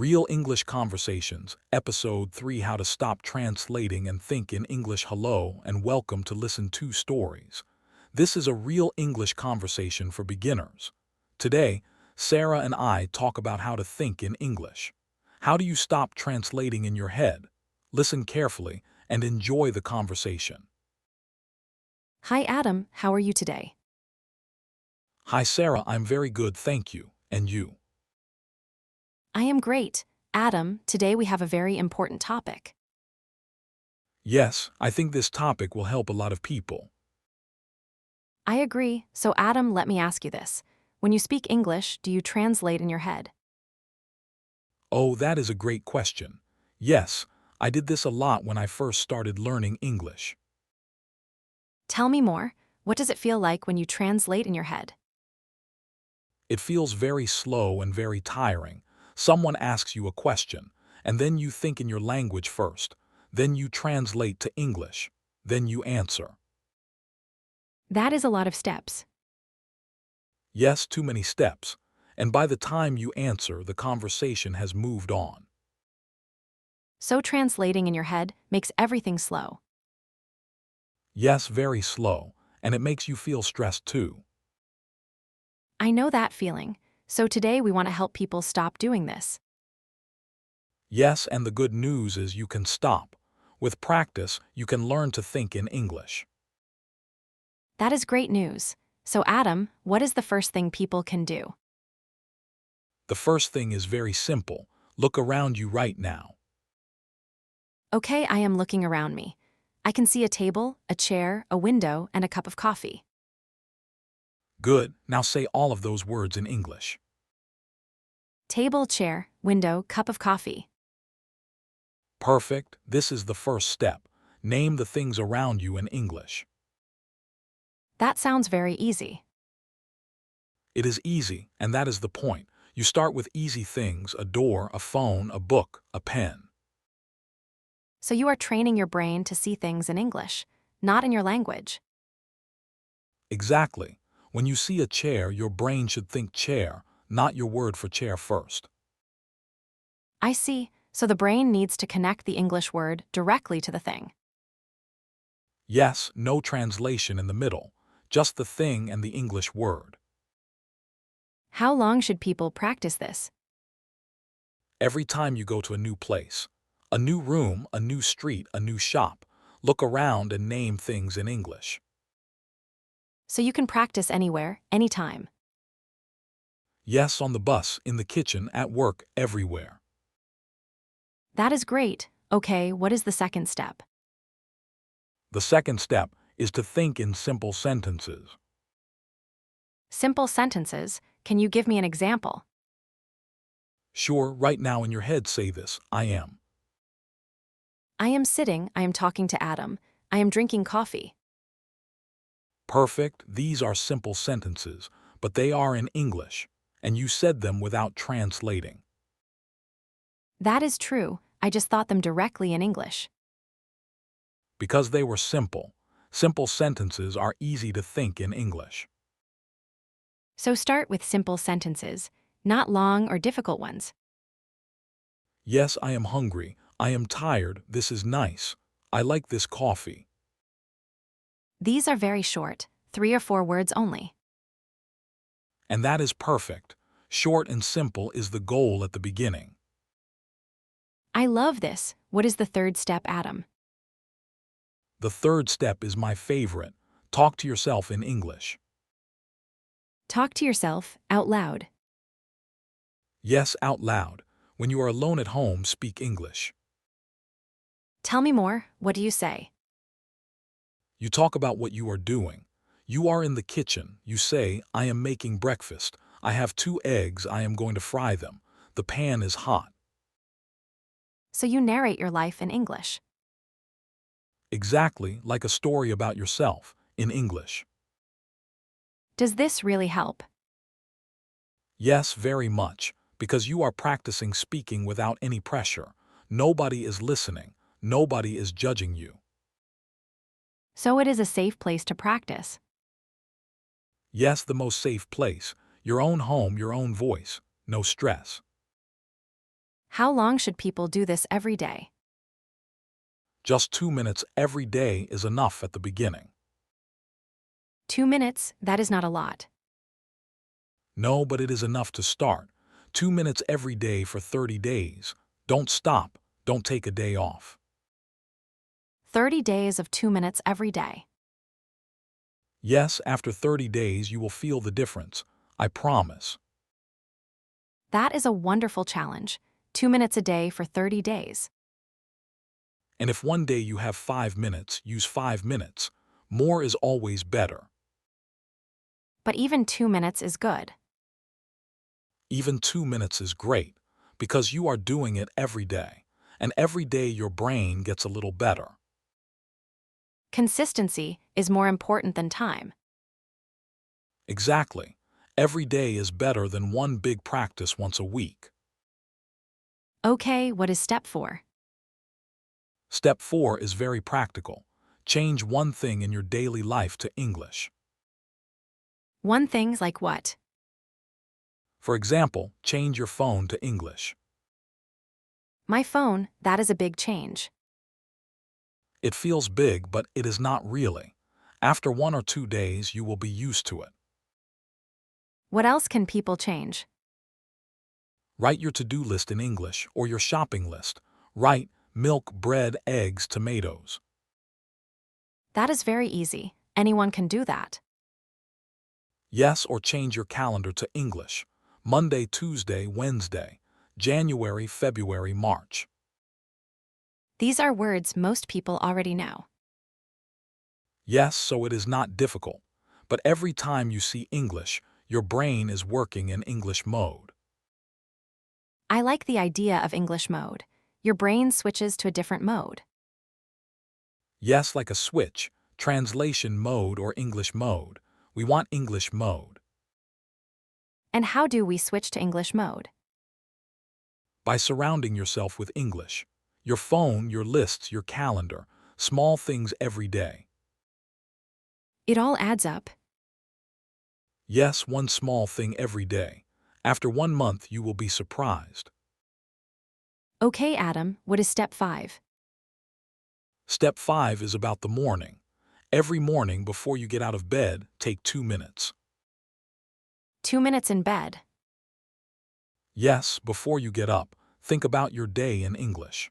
Real English Conversations, Episode 3, How to Stop Translating and Think in English. Hello and welcome to Listen to Stories. This is a real English conversation for beginners. Today, Sara and I talk about how to think in English. How do you stop translating in your head? Listen carefully and enjoy the conversation. Hi Adam, how are you today? Hi Sara, I'm very good, thank you. And you? I am great. Adam, today we have a very important topic. Yes, I think this topic will help a lot of people. I agree. So Adam, let me ask you this. When you speak English, do you translate in your head? Oh, that is a great question. Yes, I did this a lot when I first started learning English. Tell me more. What does it feel like when you translate in your head? It feels very slow and very tiring. Someone asks you a question, and then you think in your language first. Then you translate to English. Then you answer. That is a lot of steps. Yes, too many steps. And by the time you answer, the conversation has moved on. So translating in your head makes everything slow. Yes, very slow, and it makes you feel stressed too. I know that feeling. So today we want to help people stop doing this. Yes, and the good news is you can stop. With practice, you can learn to think in English. That is great news. So Adam, what is the first thing people can do? The first thing is very simple. Look around you right now. Okay, I am looking around me. I can see a table, a chair, a window, and a cup of coffee. Good, now say all of those words in English. Table, chair, window, cup of coffee. Perfect, this is the first step. Name the things around you in English. That sounds very easy. It is easy, and that is the point. You start with easy things: a door, a phone, a book, a pen. So you are training your brain to see things in English, not in your language. Exactly. When you see a chair, your brain should think chair, not your word for chair first. I see. So the brain needs to connect the English word directly to the thing. Yes, no translation in the middle, just the thing and the English word. How long should people practice this? Every time you go to a new place, a new room, a new street, a new shop, look around and name things in English. So you can practice anywhere, anytime. Yes, on the bus, in the kitchen, at work, everywhere. That is great. Okay, what is the second step? The second step is to think in simple sentences. Simple sentences. Can you give me an example? Sure, right now in your head say this: I am. I am sitting, I am talking to Adam. I am drinking coffee. Perfect, these are simple sentences, but they are in English, and you said them without translating. That is true. I just thought them directly in English. Because they were simple. Simple sentences are easy to think in English. So start with simple sentences, not long or difficult ones. Yes, I am hungry. I am tired. This is nice. I like this coffee. These are very short, 3 or 4 words only. And that is perfect. Short and simple is the goal at the beginning. I love this. What is the third step, Adam? The third step is my favorite. Talk to yourself in English. Talk to yourself out loud. Yes, out loud. When you are alone at home, speak English. Tell me more. What do you say? You talk about what you are doing. You are in the kitchen. You say, I am making breakfast. I have 2 eggs. I am going to fry them. The pan is hot. So you narrate your life in English. Exactly like a story about yourself, in English. Does this really help? Yes, very much, because you are practicing speaking without any pressure. Nobody is listening. Nobody is judging you. So it is a safe place to practice. Yes, the most safe place. Your own home, your own voice. No stress. How long should people do this every day? Just 2 minutes every day is enough at the beginning. 2 minutes, that is not a lot. No, but it is enough to start. 2 minutes every day for 30 days. Don't stop. Don't take a day off. 30 days of 2 minutes every day. Yes, after 30 days you will feel the difference. I promise. That is a wonderful challenge. 2 minutes a day for 30 days. And if one day you have 5 minutes, use 5 minutes. More is always better. But even 2 minutes is good. Even 2 minutes is great, because you are doing it every day. And every day your brain gets a little better. Consistency is more important than time. Exactly. Every day is better than one big practice once a week. Okay, what is step 4? Step 4 is very practical. Change one thing in your daily life to English. One thing's like what? For example, change your phone to English. My phone, that is a big change. It feels big, but it is not really. After 1 or 2 days, you will be used to it. What else can people change? Write your to-do list in English or your shopping list. Write milk, bread, eggs, tomatoes. That is very easy. Anyone can do that. Yes, or change your calendar to English. Monday, Tuesday, Wednesday, January, February, March. These are words most people already know. Yes, so it is not difficult. But every time you see English, your brain is working in English mode. I like the idea of English mode. Your brain switches to a different mode. Yes, like a switch, translation mode or English mode. We want English mode. And how do we switch to English mode? By surrounding yourself with English. Your phone, your lists, your calendar, small things every day. It all adds up. Yes, one small thing every day. After 1 month, you will be surprised. Okay, Adam, what is step 5? Step 5 is about the morning. Every morning before you get out of bed, take 2 minutes. 2 minutes in bed. Yes, before you get up, think about your day in English.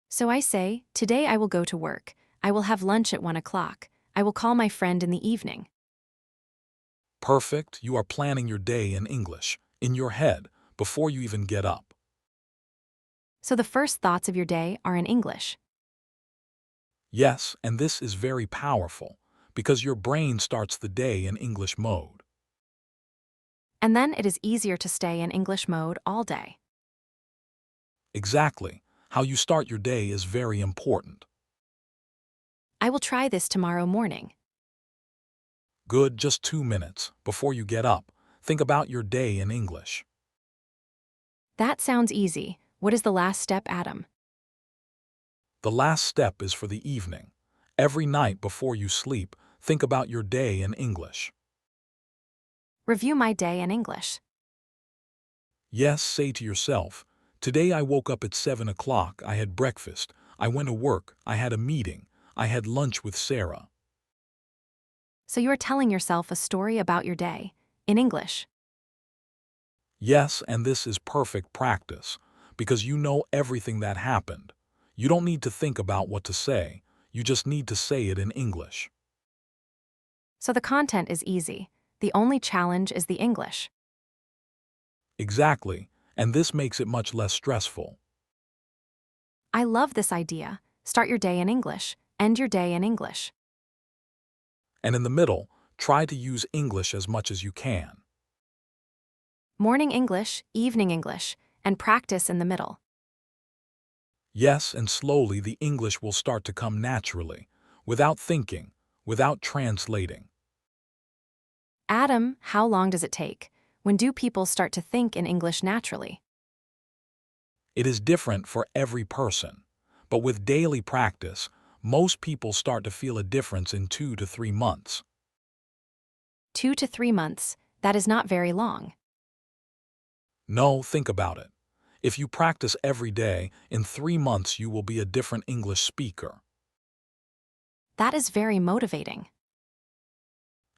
So I say, today I will go to work. I will have lunch at 1 o'clock. I will call my friend in the evening. Perfect, you are planning your day in English, in your head, before you even get up. So the first thoughts of your day are in English. Yes, and this is very powerful, because your brain starts the day in English mode. And then it is easier to stay in English mode all day. Exactly, how you start your day is very important. I will try this tomorrow morning. Good, just 2 minutes, before you get up, think about your day in English. That sounds easy. What is the last step, Adam? The last step is for the evening. Every night before you sleep, think about your day in English. Review my day in English. Yes, say to yourself, today I woke up at 7 o'clock, I had breakfast, I went to work, I had a meeting, I had lunch with Sarah. So you are telling yourself a story about your day, in English. Yes, and this is perfect practice, because you know everything that happened. You don't need to think about what to say, you just need to say it in English. So the content is easy. The only challenge is the English. Exactly, and this makes it much less stressful. I love this idea. Start your day in English, end your day in English. And in the middle, try to use English as much as you can. Morning English, evening English, and practice in the middle. Yes, and slowly the English will start to come naturally, without thinking, without translating. Adam, how long does it take? When do people start to think in English naturally? It is different for every person, but with daily practice, most people start to feel a difference in 2 to 3 months. 2 to 3 months, that is not very long. No, think about it. If you practice every day, in 3 months you will be a different English speaker. That is very motivating.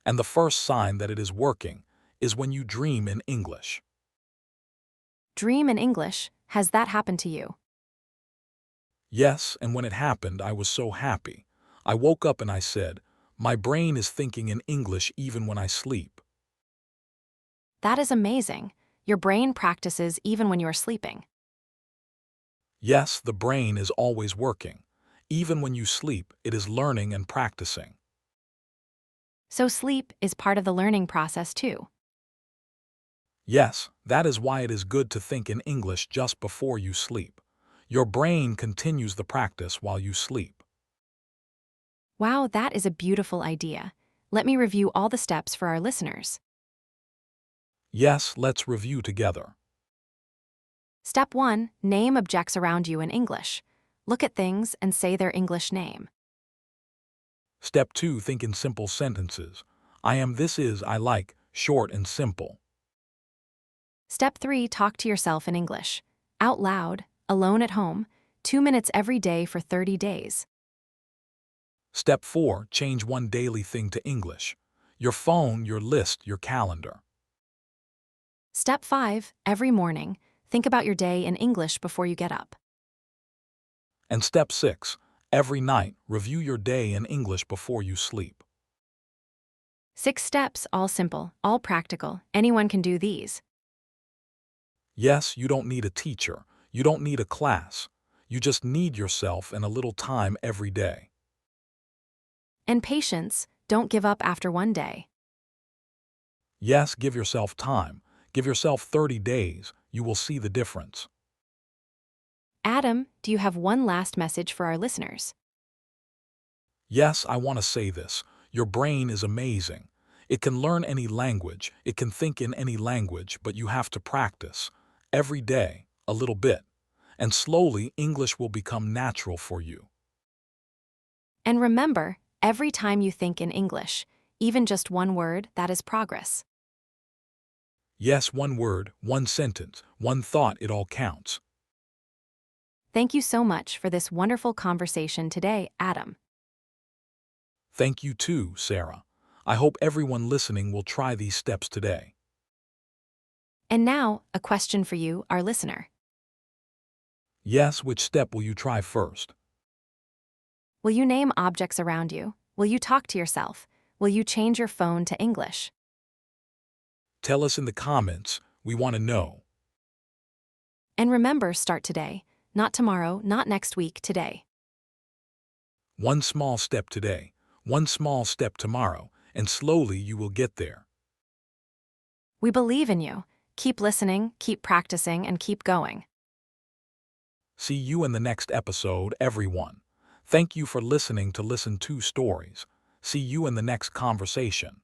And the first sign that it is working is when you dream in English. Dream in English, has that happened to you? Yes, and when it happened, I was so happy. I woke up and I said, my brain is thinking in English even when I sleep. That is amazing. Your brain practices even when you are sleeping. Yes, the brain is always working. Even when you sleep, it is learning and practicing. So sleep is part of the learning process too. Yes, that is why it is good to think in English just before you sleep. Your brain continues the practice while you sleep. Wow, that is a beautiful idea. Let me review all the steps for our listeners. Yes, let's review together. Step 1. Name objects around you in English. Look at things and say their English name. Step 2. Think in simple sentences. I am, this is, I like, short and simple. Step 3. Talk to yourself in English. Out loud, alone at home, 2 minutes every day for 30 days. Step 4. Change one daily thing to English. Your phone, your list, your calendar. Step 5. Every morning, think about your day in English before you get up. And step 6. Every night, review your day in English before you sleep. 6 steps, all simple, all practical. Anyone can do these. Yes, you don't need a teacher. You don't need a class. You just need yourself and a little time every day. And patience, don't give up after one day. Yes, give yourself time. Give yourself 30 days. You will see the difference. Adam, do you have one last message for our listeners? Yes, I want to say this. Your brain is amazing. It can learn any language. It can think in any language, but you have to practice. Every day, a little bit. And slowly, English will become natural for you. And remember, every time you think in English, even just one word, that is progress. Yes, one word, one sentence, one thought, it all counts. Thank you so much for this wonderful conversation today, Adam. Thank you too, Sarah. I hope everyone listening will try these steps today. And now, a question for you, our listener. Yes, which step will you try first? Will you name objects around you? Will you talk to yourself? Will you change your phone to English? Tell us in the comments. We want to know. And remember, start today. Not tomorrow, not next week, today. One small step today, one small step tomorrow, and slowly you will get there. We believe in you. Keep listening, keep practicing, and keep going. See you in the next episode, everyone. Thank you for listening to Listen to Stories. See you in the next conversation.